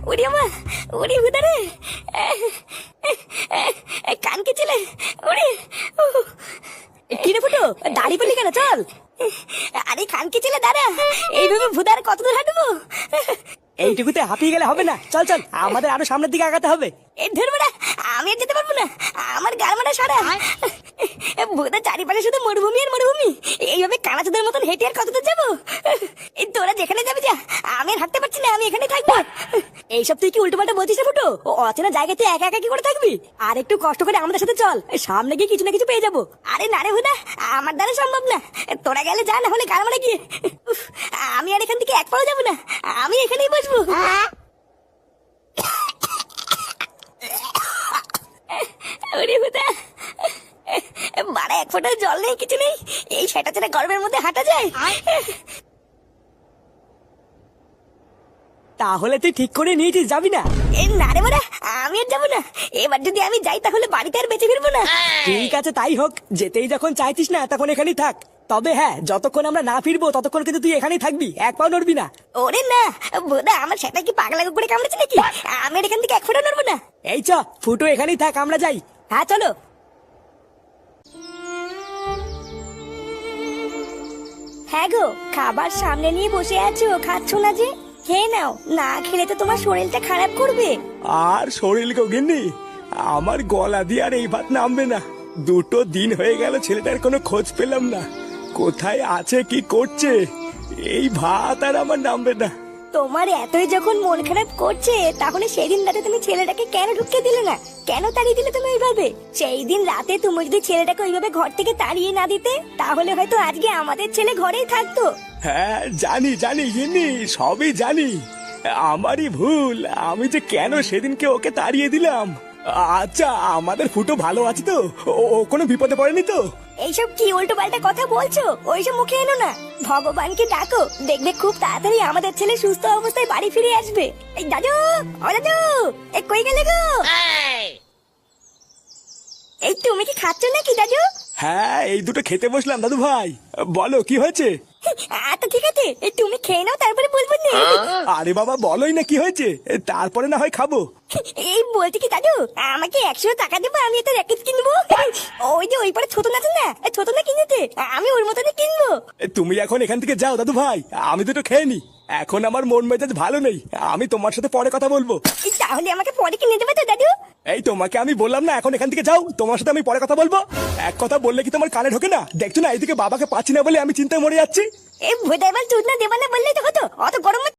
উড়ি আমা, উড়ি ভুদারে, কানকে ছেলে উড়ি। কিরে ফুটো, দাড়ি পেলি কেন? চল। আরে কানকে ছেলে দাঁড়া, এইভাবে ভুদার কত দূর হাঁটবো? এইটুকুতে হাঁপিয়ে গেলে হবে না, চল চল, আমাদের আরো সামনের দিকে আগাতে হবে। এই ধরবো না, আমি আর যেতে পারবো না, আমার গাড়মাটা সারা। ভুদা চারিপাশে শুধু মরুভূমি আর মরুভূমি, এইভাবে কানাচোদের মতন হেঁটে আর কতদূর যাবো? এই তোরা যেখানে যাবে যা, আমি আর হাঁটতে পারছি না, আমি এখানেই থাকবো। এইসব তুই কি উল্টো পাল্টা বলছিস না ফুটো? অচেনা জায়গাতে একা একা কি করে থাকবি? আর একটু কষ্ট করে আমাদের সাথে চল, সামনে গিয়ে কিছু না কিছু পেয়ে যাবো। আরে না রে ভুদা, আমার দ্বারা সম্ভব না, তোরা গেলে যা, না হলে গাড়মাটা গিয়ে। আমি আর এখান থেকে এক পাও যাবো না, আমি এখানেই বসবো। ওরে ভুদা, বাড়া এক ফোঁটা জল নেই, কিছু নেই, এই সেটা ছেড়ে গরমের মধ্যে হাঁটা যায়? তাহলে তুই ঠিক করে নিয়েছিস যাবি না? এ না রে বাড়া, আমি আর যাবো না, এবার যদি আমি যাই তাহলে বাড়িতে আর বেঁচে ফিরবো না। ঠিক আছে তাই হোক, যেতেই যখন চাইছিস না তখন এখানেই থাক। তবে হ্যাঁ, যতক্ষণ আমরা না ফিরবো ততক্ষণ কিন্তু তুই এখানেই থাকবি, এক পাও নড়বি না। ওরে না বোধা, আমার সেটা কি পাগলা করে কামড়েছে নাকি? আমি আর এখান থেকে এক ফোঁটা নড়বো না। এই চ, ফুটো এখানেই থাক, আমরা যাই। হ্যাঁ চলো। হ্যাঁ গো, খাবার সামনে নিয়ে বসে আছো, খাচ্ছ না যে? খেয়ে নাও, না খেলে তো তোমার শরীরটা খারাপ করবে। আর শরীর গগিনি, আমার গলা দিয়ে আর এই ভাত নামবে না। 2 দিন হয়ে গেল ছেলেটার কোনো খোঁজ পেলাম না, কোথায় আছে কি করছে, এই ভাত আর আমার নামবে না। তোমার এতই যখন মন খারাপ করছে, তাহলে সেদিন রাতে তুমি ছেলেটাকে কেন ঢুকতে দিলে না? কেন তাড়িয়ে দিলে তুমি ওইভাবে? সেই দিন রাতে তুমি যদি ছেলেটাকে ওইভাবে ঘর থেকে তাড়িয়ে না দিতে, তাহলে হয়তো আজকে আমাদের ছেলে ঘরেই থাকতো। হ্যাঁ জানি জানি গিন্নি, সবই জানি, আমারই ভুল, আমি যে কেন সেদিনকে ওকে তাড়িয়ে দিলাম। আচ্ছা, আমাদের ফুটো ভালো আছে তো? ও কোনো বিপদে পড়েনি তো? এইসব কি উল্টো পাল্টা কথা বলছো? ওইসব মুখে এনো না, ভগবানকে ডাকো, দেখবে খুব তাড়াতাড়ি আমাদের ছেলে সুস্থ অবস্থায় বাড়ি ফিরে আসবে। এই দাদু, ও দাদু, এই কই গেলে গো? এই তুমি কি খাচ্ছ নাকি দাদু? হ্যাঁ, এই দুটো খেতে বসলাম দাদু ভাই, বলো কি হয়েছে? আচ্ছা ঠিক আছে, এই তুমি খেয়ে নাও, তারপরে বলবো না। আরে বাবা বলোই না কি হয়েছে, তারপরে না হয় খাবো। এই বলছি কি দাদু, আমাকে 100 টাকা দেবো, আমি একটা র্যাকেট কিনবো। ওই যে ওই পারে ছোট না আছে না, ছোট না কিনেছে, আমি ওর মতনই কিনবো। তুমি এখন এখান থেকে যাও দাদু ভাই, আমি দুটো খেয়ে নি, এখন আমার মন মেজাজ ভালো নেই, আমি তোমার সাথে পরে কথা বলবো। তাহলে আমাকে পরে কিনে দেবে তো দাদু? এই তোমাকে আমি বললাম না এখন এখান থেকে যাও, তোমার সাথে আমি পরে কথা বলবো। এক কথা বললে কি তোমার কানে ঢোকে না? দেখছো না এইদিকে বাবাকে পাচ্ছি না বলে আমি চিন্তায় মরে যাচ্ছি। এই ভোদা, এবার চুদ না দেবা না বললেই তো হতো, অত গরম